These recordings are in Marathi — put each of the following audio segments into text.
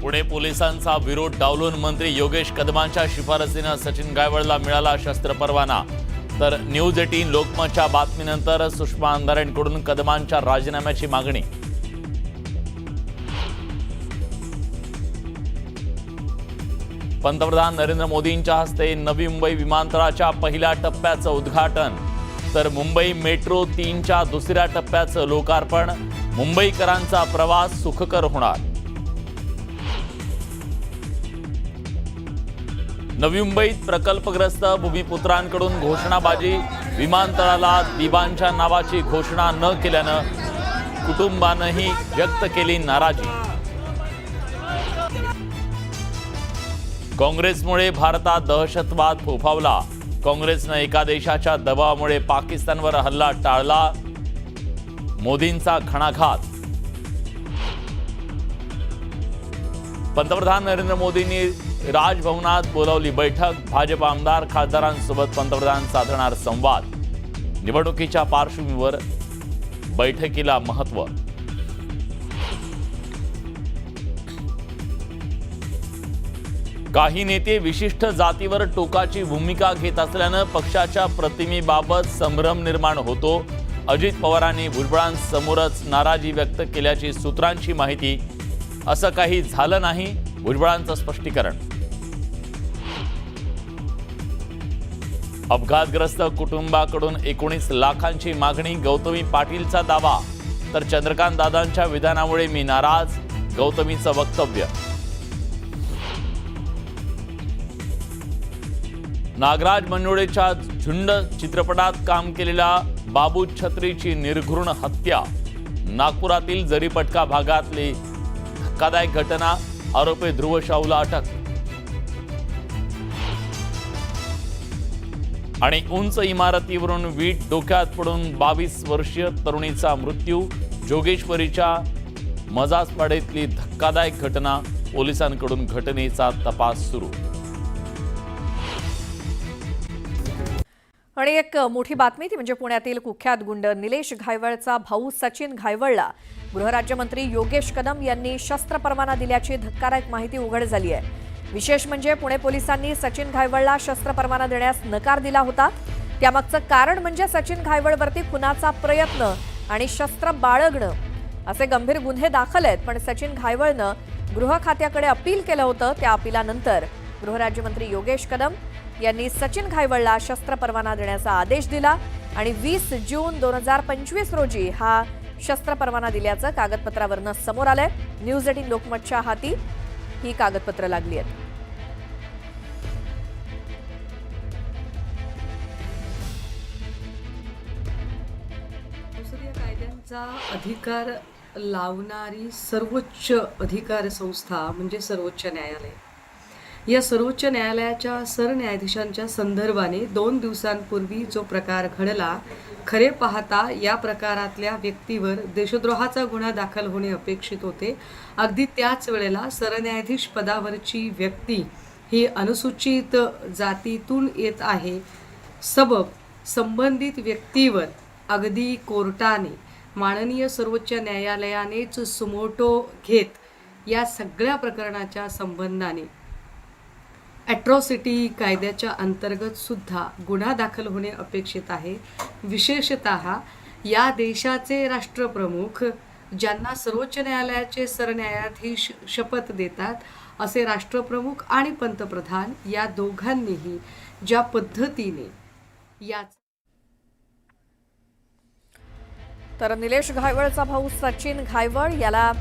पुणे पोलिसांचा विरोध डावलून मंत्री योगेश कदमांच्या शिफारसीनं सचिन गायवळला मिळाला शस्त्र परवाना। तर न्यूज 18 लोकमतच्या बातमीनंतर सुषमा अंधारेंकडून कदमांच्या राजीनाम्याची मागणी। पंतप्रधान नरेंद्र मोदींच्या हस्ते नवी मुंबई विमानतळाच्या पहिल्या टप्प्याचं उद्घाटन। तर मुंबई मेट्रो 3च्या दुसऱ्या टप्प्याचं लोकार्पण। मुंबईकरांचा प्रवास सुखकर होणार। नवी मुंबईत प्रकल्पग्रस्त भूमिपुत्रांकडून घोषणाबाजी। विमानतळाला दिबांच्या नावाची घोषणा न केल्यानं कुटुंबानंही व्यक्त केली नाराजी। काँग्रेसमुळे भारतात दहशतवाद फोफावला। काँग्रेसनं एका देशाच्या दबावामुळे पाकिस्तानवर हल्ला टाळला। मोदींचा घणाघात। पंतप्रधान नरेंद्र मोदींनी राजभवनात बोलावली बैठक। भाजप आमदार खासदारांसोबत पंतप्रधान साधणार संवाद। निवडणुकीच्या पार्श्वभूमीवर बैठकीला महत्त्व। काही नेते विशिष्ट जातीवर टोकाची भूमिका घेत असल्यानं पक्षाच्या प्रतिमेबाबत संभ्रम निर्माण होतो। अजित पवारांनी भुजबळांसमोरच नाराजी व्यक्त केल्याची सूत्रांची माहिती। असं काही झालं नाही, भुजबळांचं स्पष्टीकरण। अपघातग्रस्त कुटुंबाकडून 19 लाखांची मागणी। गौतमी पाटीलचा दावा। तर चंद्रकांत दादांच्या विधानामुळे मी नाराज, गौतमीचं वक्तव्य। नागराज मंजुळेच्या झुंड चित्रपटात काम केलेल्या बाबू छत्रीची निर्घृण हत्या। नागपुरातील जरीपटका भागातली धक्कादायक घटना। आरोपी ध्रुव शाहूला अटक। आणि उंच इमारतीवरून वीट डोक्यात पडून 22 वर्षीय तरुणीचा मृत्यू। जोगेश्वरीच्या मजाजपाड्यातली धक्कादायक घटना। पोलिसांकडून घटनेचा तपास सुरू। आणि एक मोठी बातमी ती म्हणजे पुण्यातील कुख्यात गुंड निलेश घायवळचा भाऊ सचिन घायवळला गृहराज्यमंत्री योगेश कदम यांनी शस्त्र परवाना दिल्याची धक्कादायक माहिती उघड झाली आहे। विशेष म्हणजे पुणे पोलिसांनी सचिन घायवळला शस्त्र परवाना देण्यास नकार दिला होता। त्यामागचं कारण म्हणजे सचिन घायवळवरती खुनाचा प्रयत्न आणि शस्त्र बाळगणं असे गंभीर गुन्हे दाखल आहेत। पण सचिन घायवळनं गृह खात्याकडे अपील केलं होतं। त्या अपीलानंतर गृहराज्यमंत्री योगेश कदम यांनी सचिन घायवळला शस्त्र परवाना देण्याचा आदेश दिला आणि 20 जून 2025 रोजी हा शस्त्र परवाना दिल्याचं कागदपत्रावरनं समोर आलंय। न्यूज 18 लोकमतच्या हाती ही कागदपत्र लागली आहेत। संसदीय कायद्यांचा अधिकार लावणारी सर्वोच्च अधिकार संस्था म्हणजे सर्वोच्च न्यायालय। या सर्वोच्च न्यायालयाच्या सरन्यायाधीशांच्या संदर्भाने 2 दिवसांपूर्वी जो प्रकार घडला, खरे पाहता या प्रकारातल्या व्यक्तीवर देशद्रोहाचा गुन्हा दाखल होणे अपेक्षित होते। अगदी त्याच वेळेला सरन्यायाधीश पदावरची व्यक्ती ही अनुसूचित जातीतून येत आहे। सबब संबंधित व्यक्तीवर अगदी कोर्टाने माननीय सर्वोच्च न्यायालयानेच सुमोटो घेत या सगळ्या प्रकरणाच्या संबंधाने ॲट्रॉसिटी कायद्याच्या अंतर्गत सुद्धा गुन्हा दाखल होणे अपेक्षित आहे। विशेषतः या देशाचे राष्ट्रप्रमुख ज्यांना सर्वोच्च न्यायालयाचे सरन्यायाधीश शपथ देतात असे राष्ट्रप्रमुख आणि पंतप्रधान या दोघांनीही ज्या पद्धतीने या तर निलेश घायवळचा भाऊ सचिन घायवळ याला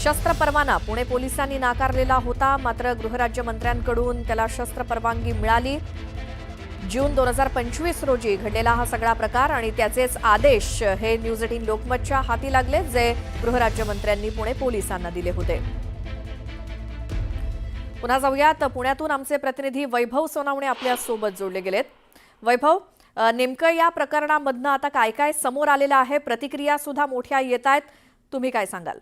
शस्त्र परवाना पुणे पोलिसांनी नाकारलेला होता। मात्र गृहराज्यमंत्र्यांकडून त्याला शस्त्र परवानगी मिळाली। जून 2025 रोजी घडलेला हा सगळा प्रकार आणि त्याचेच आदेश हे न्यूज 18 लोकमतच्या हाती लागले, जे गृहराज्यमंत्र्यांनी पुणे पोलिसांना दिले होते। पुन्हा जाऊयात, पुण्यातून आमचे प्रतिनिधी वैभव सोनावणे आपल्या सोबत जोडले गेलेत। वैभव, नेमकं या प्रकरणामधनं आता काय काय समोर आलेलं आहे? प्रतिक्रिया सुद्धा मोठ्या येत आहेत, तुम्ही काय सांगाल?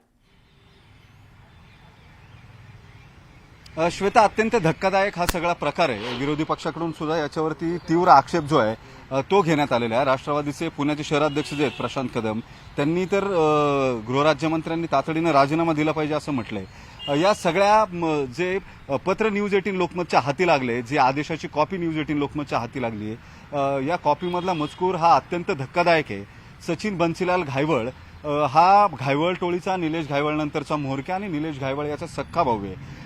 श्वेता, अत्यंत धक्कादायक हा सगळा प्रकार आहे. विरोधी पक्षाकडून सुद्धा याच्यावरती तीव्र आक्षेप जो आहे तो घेण्यात आलेला आहे. राष्ट्रवादीचे पुण्याचे शहराध्यक्ष जे आहेत प्रशांत कदम, त्यांनी तर गृहराज्यमंत्र्यांनी तातडीनं राजीनामा दिला पाहिजे असं म्हटलंय. या सगळ्या जे पत्र न्यूज 18 लोकमतच्या हाती लागले, जे आदेशाची कॉपी न्यूज 18 लोकमतच्या हाती लागली आहे, या कॉपीमधला मजकूर हा अत्यंत धक्कादायक आहे. सचिन बन्सीलाल घायवळ हा घायवळ टोळीचा निलेश घायवळ नंतरचा म्होरक्या आणि निलेश घायवळ याचा सख्खा भाऊ आहे.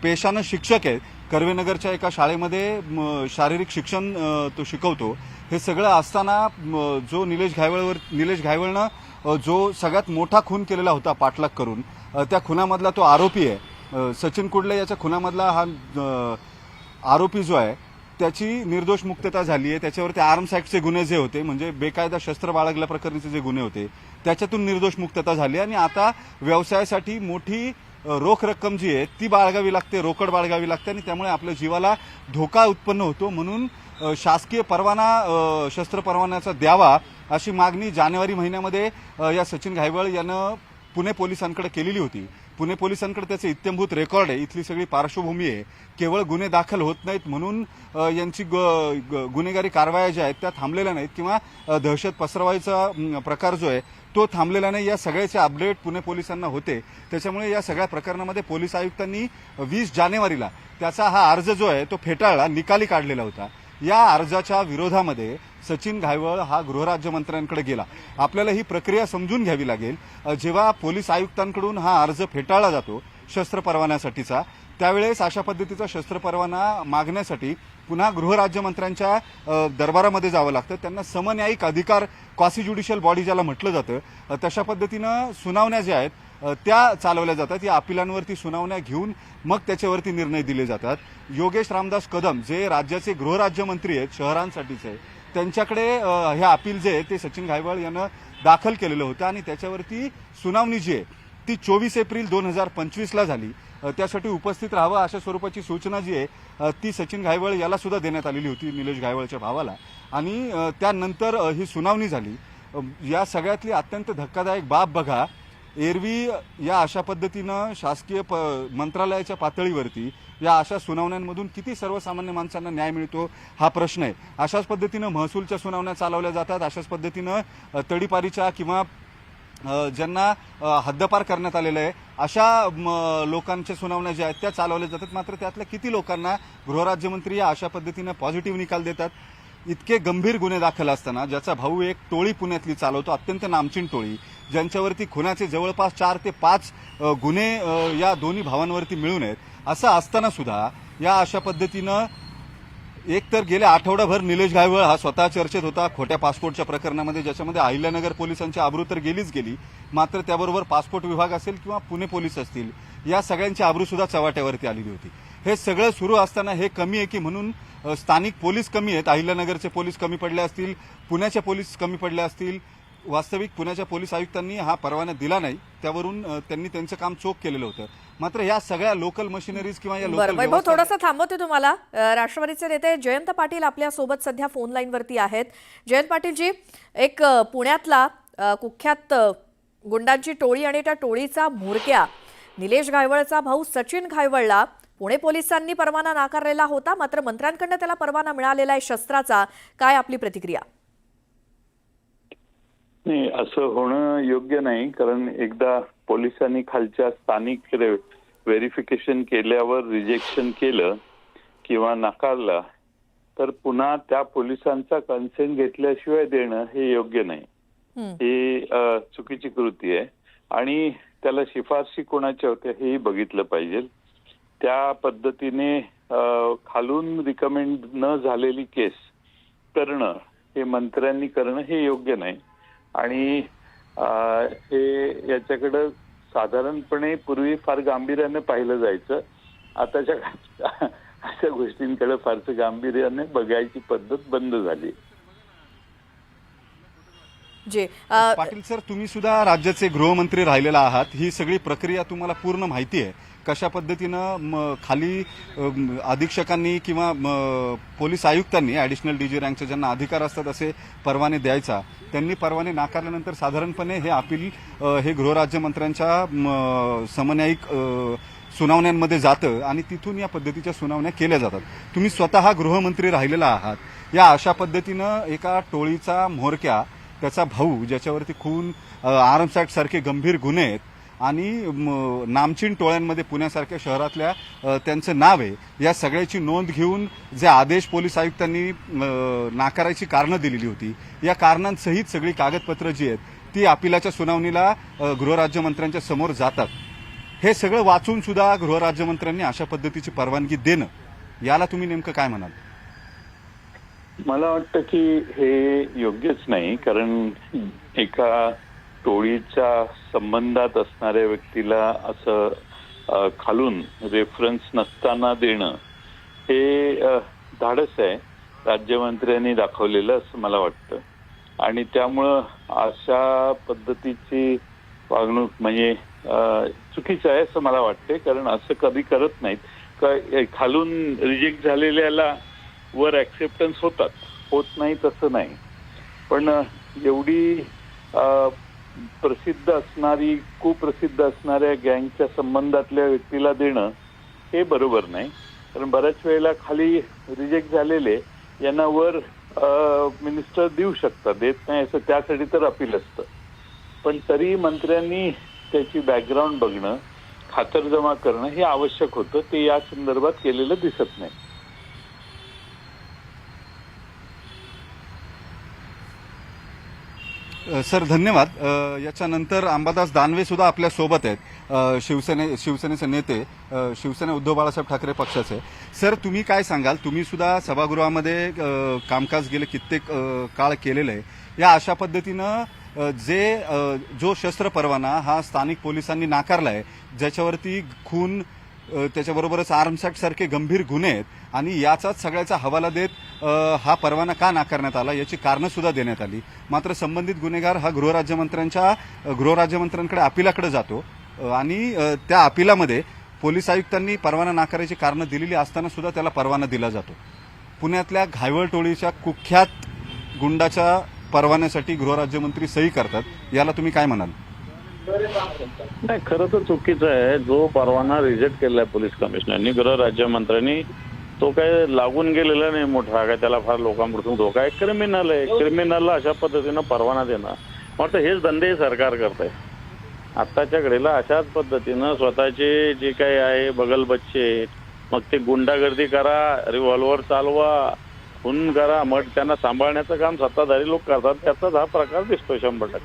पेशानं शिक्षक आहे. कर्वेनगरच्या एका शाळेमध्ये शारीरिक शिक्षण तो शिकवतो. हे सगळं असताना जो निलेश घायवळनं जो सगळ्यात मोठा खून केलेला होता पाठलाग करून, त्या खुनामधला तो आरोपी आहे. सचिन कुडले याच्या खुनामधला हा आरोपी जो आहे त्याची निर्दोष मुक्तता झाली आहे. त्याच्यावरती आर्म्स ऍक्टचे गुन्हे जे होते, म्हणजे बेकायदा शस्त्र बाळगल्या प्रकरणीचे जे गुन्हे होते, त्याच्यातून निर्दोष मुक्तता झाली आणि आता व्यवसायासाठी मोठी रोख रक्कम जी आहे ती बाळगावी लागते, रोकड बाळगावी लागते आणि त्यामुळे आपल्या जीवाला धोका उत्पन्न होतो. म्हणून शासकीय परवाना, शस्त्र परवान्याचा द्यावा अशी मागणी जानेवारी महिन्यामध्ये या सचिन घायवळ यानं पुणे पोलिसांकडे केलेली होती. पुणे पोलिसांकडे त्याचे इत्यंभूत रेकॉर्ड आहे, इथली सगळी पार्श्वभूमी आहे. केवळ गुन्हे दाखल होत नाहीत म्हणून यांची गुन्हेगारी कारवाया ज्या आहेत त्या थांबलेल्या नाहीत किंवा दहशत पसरवायचा प्रकार जो आहे तो थांबलेला नाही. या सगळ्याचे अपडेट पुणे पोलिसांना होते. त्याच्यामुळे या सगळ्या प्रकरणामध्ये पोलीस आयुक्तांनी 20 जानेवारीला त्याचा हा अर्ज जो आहे तो फेटाळला, निकाली काढलेला होता. या अर्जाच्या विरोधामध्ये सचिन घायवळ हा गृहराज्यमंत्र्यांकडे गेला. आपल्याला ही प्रक्रिया समजून घ्यावी लागेल. जेव्हा पोलीस आयुक्तांकडून हा अर्ज फेटाळला जातो शस्त्र परवान्यासाठीचा, त्यावेळेस अशा पद्धतीचा शस्त्र परवाना मागण्यासाठी पुन्हा गृहराज्यमंत्र्यांच्या दरबारामध्ये जावं लागतं. त्यांना समन्यायिक अधिकार, क्वासी ज्युडिशियल बॉडी ज्याला म्हटलं जातं, तशा पद्धतीनं सुनावण्या ज्या आहेत त्या चालवल्या जातात. या अपिलांवरती सुनावण्या घेऊन मग त्याच्यावरती निर्णय दिले जातात. योगेश रामदास कदम जे राज्याचे गृहराज्यमंत्री आहेत शहरांसाठीचे, त्यांच्याकडे हे अपील जे आहे ते सचिन घायवळ यानं दाखल केलेलं होतं आणि त्याच्यावरती सुनावणी जी आहे ती 24 एप्रिल 2025ला झाली. त्यासाठी उपस्थित राहावं अशा स्वरूपाची सूचना जी आहे ती सचिन घायवळ याला सुद्धा देण्यात आलेली होती, निलेश घायवळच्या भावाला. आणि त्यानंतर ही सुनावणी झाली. या सगळ्यातली अत्यंत धक्कादायक बाब बघा, एरवी या अशा पद्धतीनं शासकीय मंत्रालयाच्या पातळीवरती या अशा सुनावण्यांमधून किती सर्वसामान्य माणसांना न्याय मिळतो हा प्रश्न आहे. अशाच पद्धतीनं महसूलच्या सुनावण्या चालवल्या जातात. अशाच पद्धतीनं तडीपारीच्या किंवा ज्यांना हद्दपार करण्यात आलेलं आहे अशा लोकांच्या सुनावण्या ज्या आहेत त्या चालवल्या जातात. मात्र त्यातल्या किती लोकांना गृहराज्यमंत्री या अशा पद्धतीनं पॉझिटिव्ह निकाल देतात. इतके गंभीर गुन्हे दाखल असताना, ज्याचा भाऊ एक टोळी पुण्यातली चालवतो, अत्यंत नामचीन टोळी, ज्यांच्यावरती खुनाचे जवळपास 4 ते 5 गुन्हे या दोन्ही भावांवरती मिळून आहेत, असं असताना सुद्धा या अशा पद्धतीनं एकतर गेल्या आठवडाभर निलेश घायवळ हा स्वतः चर्चेत होता खोट्या पासपोर्टच्या प्रकरणामध्ये, ज्याच्यामध्ये अहिल्यानगर पोलिसांची आबरू तर गेलीच गेली, मात्र त्याबरोबर पासपोर्ट विभाग असेल किंवा पुणे पोलीस असतील, या सगळ्यांची आबरू सुद्धा चव्हाट्यावरती आलेली होती. हे सगळं सुरू असताना हे कमी आहे की म्हणून स्थानिक पोलीस कमी आहेत, अहिल्यानगरचे पोलीस कमी पडले असतील, पुण्याचे पोलीस कमी पडले असतील. वास्तविक पुण्याच्या पोलीस आयुक्तांनी हा परवाना दिला नाही, त्यावरून त्यांनी त्यांचं काम चोख केलेलं होतं. मात्र या सगळ्या लोकल मशिनरीज किंवा या लोकल वैभव, थोडंसं थांबवते तुम्हाला. राष्ट्रवादीचे नेते जयंत पाटील आपल्या सोबत सध्या फोन लाईन वरती आहेत. जयंत पाटीलजी, एक पुण्यातला कुख्यात गुंडांची टोळी आणि त्या टोळीचा म्होरक्या निलेश घायवळचा भाऊ सचिन घायवळला पुणे पोलिसांनी परवाना नाकारलेला होता, मात्र मंत्र्यांकडून त्याला परवाना मिळालेला आहे शस्त्राचा. काय आपली प्रतिक्रिया? नाही, असं होणं योग्य नाही. कारण एकदा पोलिसांनी खालच्या स्थानिक व्हेरिफिकेशन केल्यावर रिजेक्शन केलं किंवा नाकारला तर पुन्हा त्या पोलिसांचा कन्सेंट घेतल्याशिवाय देणं हे योग्य नाही. हे चुकीची कृती आहे आणि त्याला शिफारशी कोणाच्या होत्या हेही बघितलं पाहिजे. त्या पद्धतीने खालून रिकमेंड न झालेली केस करणं, हे मंत्र्यांनी करणं हे योग्य नाही. आणि हे याच्याकडं साधारणपणे पूर्वी फार गांभीर्याने पाहिलं जायचं. आताच्या अशा गोष्टींकडे फारसं गांभीर्याने बघायची पद्धत बंद झाली. जे पाटील सर, तुम्ही सुद्धा राज्याचे गृहमंत्री राहिलेला आहात. ही सगळी प्रक्रिया तुम्हाला पूर्ण माहिती आहे. कशा पद्धतीनं खाली अधीक्षकांनी किंवा पोलीस आयुक्तांनी ॲडिशनल डीजी रँकचे ज्यांना अधिकार असतात असे परवाने द्यायचा, त्यांनी परवाने नाकारल्यानंतर साधारणपणे हे अपील हे गृहराज्यमंत्र्यांच्या समन्यायिक सुनावण्यांमध्ये जातं आणि तिथून या पद्धतीच्या सुनावण्या केल्या जातात. तुम्ही स्वतः गृहमंत्री राहिलेला आहात. या अशा पद्धतीनं एका टोळीचा म्होरक्या, त्याचा भाऊ ज्याच्यावरती खून, आर्म्स ॲक्ट सारखे गंभीर गुन्हे आहेत आणि नामचीन टोळ्यांमध्ये पुण्यासारख्या शहरातल्या त्यांचं नाव आहे, या सगळ्याची नोंद घेऊन जे आदेश पोलीस आयुक्तांनी नाकारायची कारणं दिलेली होती, या कारणांसहित सगळी कागदपत्रं जी आहेत ती अपिलाच्या सुनावणीला गृहराज्यमंत्र्यांच्या समोर जातात. हे सगळं वाचून सुद्धा गृहराज्यमंत्र्यांनी अशा पद्धतीची परवानगी देणं, याला तुम्ही नेमकं काय म्हणाल? मला वाटतं की हे योग्यच नाही, कारण एका टोळीच्या संबंधात असणाऱ्या व्यक्तीला असं खालून रेफरन्स नसताना देणं हे धाडस आहे राज्यमंत्र्यांनी दाखवलेलं असं मला वाटतं. आणि त्यामुळं अशा पद्धतीची वागणूक म्हणजे चुकीचं आहे असं मला वाटते, कारण असं कधी करत नाहीत. खालून रिजेक्ट झालेल्याला वर ऍक्सेप्टन्स होत नाही तसं नाही, पण एवढी प्रसिद्ध असणारी, कुप्रसिद्ध असणाऱ्या गँगच्या संबंधातल्या व्यक्तीला देणं हे बरोबर नाही. कारण बऱ्याच वेळेला खाली रिजेक्ट झालेले यांना वर मिनिस्टर देऊ शकतात, देत नाही असं त्यासाठी तर अपील असतं. पण तरी मंत्र्यांनी त्याची बॅकग्राऊंड बघणं, खातरजमा करणं हे आवश्यक होतं. ते या संदर्भात केलेलं दिसत नाही. सर धन्यवाद. याच्यानंतर अंबादास दानवे सुद्धा आपल्या सोबत आहेत, शिवसेनेचे नेते, शिवसेना उद्धव बाळासाहेब ठाकरे पक्षाचे. सर तुम्ही काय सांगाल? तुम्ही सुद्धा सभागृहामध्ये कामकाज गेले कित्येक काळ केलेलं आहे. या अशा पद्धतीनं जो शस्त्र परवाना हा स्थानिक पोलिसांनी नाकारला आहे, ज्याच्यावरती खून, त्याच्याबरोबरच आर्म्स ॲक्ट सारखे गंभीर गुन्हे आहेत आणि याचाच सगळ्याचा हवाला देत हा परवाना का नाकारण्यात आला याची कारणं सुद्धा देण्यात आली. मात्र संबंधित गुन्हेगार हा गृहराज्यमंत्र्यांकडे अपिलाकडे जातो आणि त्या अपिलामध्ये पोलीस आयुक्तांनी परवाना नाकारायची कारणं दिलेली असताना सुद्धा त्याला परवाना दिला जातो. पुण्यातल्या घायवळ टोळीच्या कुख्यात गुंडाच्या परवान्यासाठी गृहराज्यमंत्री सही करतात, याला तुम्ही काय म्हणाल? नाही, खरं तर चुकीचं आहे. जो परवाना रिजेक्ट केलाय पोलीस कमिशनरनी, गृहराज्यमंत्र्यांनी, तो काय लागून गेलेला नाही मोठा, काय त्याला फार लोकांपासून धोका आहे. क्रिमिनल आहे. क्रिमिनलला अशा पद्धतीनं परवाना देणं वाटतं हेच धंदे सरकार करत आहे. आत्ताच्या घडीला अशाच पद्धतीनं स्वतःचे जे काही आहे बगलबच्चे, मग ते गुंडागर्दी करा, रिव्हॉल्वर चालवा, खून करा, मग त्यांना सांभाळण्याचं काम सत्ताधारी लोक करतात. त्याचाच हा प्रकार दिसतो 100%.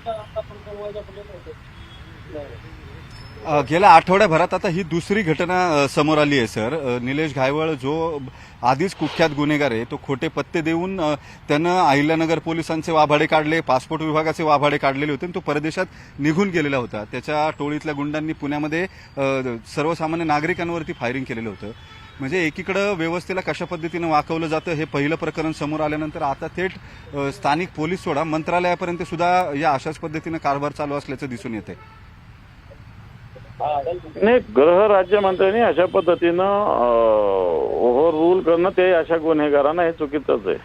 गेल्या आठवड्याभरात आता ही दुसरी घटना समोर आली आहे सर. निलेश घायवळ जो आधीच कुख्यात गुन्हेगार आहे, तो खोटे पत्ते देऊन त्यानं अहिल्यानगर पोलिसांचे वाभाडे काढले, पासपोर्ट विभागाचे वाभाडे काढलेले होते आणि तो परदेशात निघून गेलेला होता. त्याच्या टोळीतल्या गुंडांनी पुण्यामध्ये सर्वसामान्य नागरिकांवरती फायरिंग केलेलं होतं. म्हणजे एकीकडं व्यवस्थेला कशा पद्धतीनं वाकवलं जातं हे पहिलं प्रकरण समोर आल्यानंतर आता थेट स्थानिक पोलीस सोडा मंत्रालयापर्यंत सुद्धा या अशाच पद्धतीनं कारभार चालू असल्याचं दिसून येते. नाही, गृहराज्यमंत्र्यांनी अशा पद्धतीनं ओव्हर रूल करणं ते अशा गुन्हेगारांना हे चुकीचंच आहे,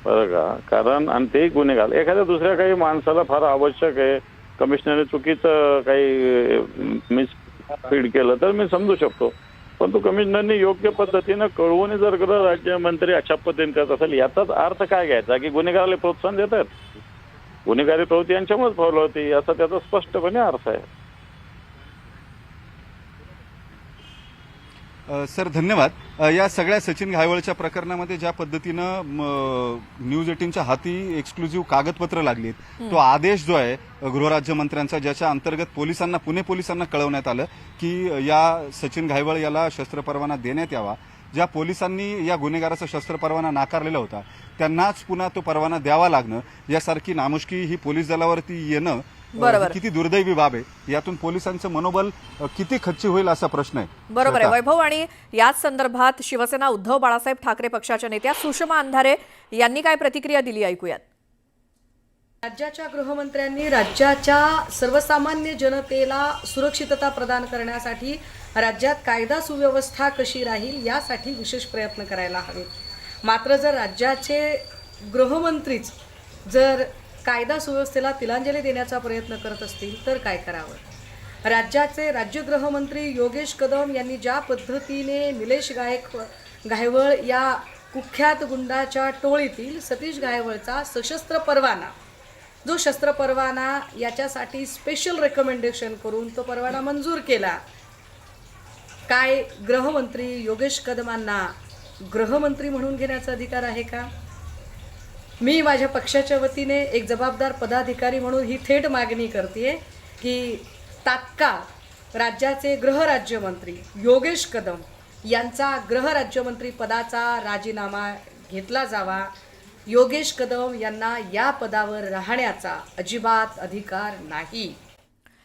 बरं का. कारण आणि ते गुन्हेगार एखाद्या दुसऱ्या काही माणसाला फार आवश्यक आहे, कमिशनरने चुकीचं काही मिसफीड केलं तर मी समजू शकतो. पण तो कमिशनरने योग्य पद्धतीनं कळवून जर गृहराज्यमंत्री अशा पद्धतीने करत असेल, याचाच अर्थ काय घ्यायचा की गुन्हेगाराला प्रोत्साहन देतात? गुन्हेगारी प्रवृत्ती यांच्यामुळेच फॉलो होती असा त्याचा स्पष्टपणे अर्थ आहे. सर धन्यवाद. या सगळ्या सचिन घायवळच्या प्रकरणामध्ये ज्या पद्धतीनं न्यूज 18च्या हाती एक्सक्लुझिव्ह कागदपत्र लागलीत, तो आदेश जो आहे गृहराज्यमंत्र्यांचा, ज्याच्या अंतर्गत पुणे पोलिसांना कळवण्यात आलं की या सचिन घायवळ याला शस्त्र परवाना देण्यात यावा. ज्या पोलिसांनी या गुन्हेगाराचा शस्त्र परवाना नाकारलेला होता त्यांनाच पुन्हा तो परवाना द्यावा लागणं, यासारखी नामुष्की ही पोलीस दलावरती येणं किती दुर्दैवी बाब आहे. यातून पोलिसांचं मनोबल किती खच्ची होईल असा प्रश्न आहे. बरोबर आहे वैभव. आणि याच संदर्भात शिवसेना उद्धव बाळासाहेब ठाकरे पक्षाच्या नेत्या सुषमा अंधारे यांनी काय प्रतिक्रिया दिली ऐकूयात. राज्याच्या गृहमंत्र्यांनी राज्याच्या सर्वसामान्य जनतेला सुरक्षितता प्रदान करण्यासाठी राज्यात कायदा सुव्यवस्था कशी राहील यासाठी विशेष प्रयत्न करायला हवेत. मात्र जर राज्याचे गृहमंत्रीच जर कायदा सुव्यवस्थेला तिलांजली देण्याचा प्रयत्न करत असतील तर काय करावं. राज्याचे राज्य गृहमंत्री योगेश कदम यांनी ज्या पद्धतीने निलेश घायवळ या कुख्यात गुंडाच्या टोळीतील सतीश घायवळचा सशस्त्र परवाना, जो शस्त्र परवाना याच्यासाठी स्पेशल रेकमेंडेशन करून तो परवाना मंजूर केला, काय गृहमंत्री योगेश कदमांना गृहमंत्री म्हणून घेण्याचा अधिकार आहे का? मी माझ्या पक्षाच्या वतीने एक जबाबदार पदाधिकारी म्हणून ही थेट मागणी करते की तात्काळ राज्याचे गृहराज्यमंत्री योगेश कदम यांचा गृहराज्यमंत्री पदाचा राजीनामा घेतला जावा. योगेश कदम यांना या पदावर राहण्याचा अजिबात अधिकार नाही.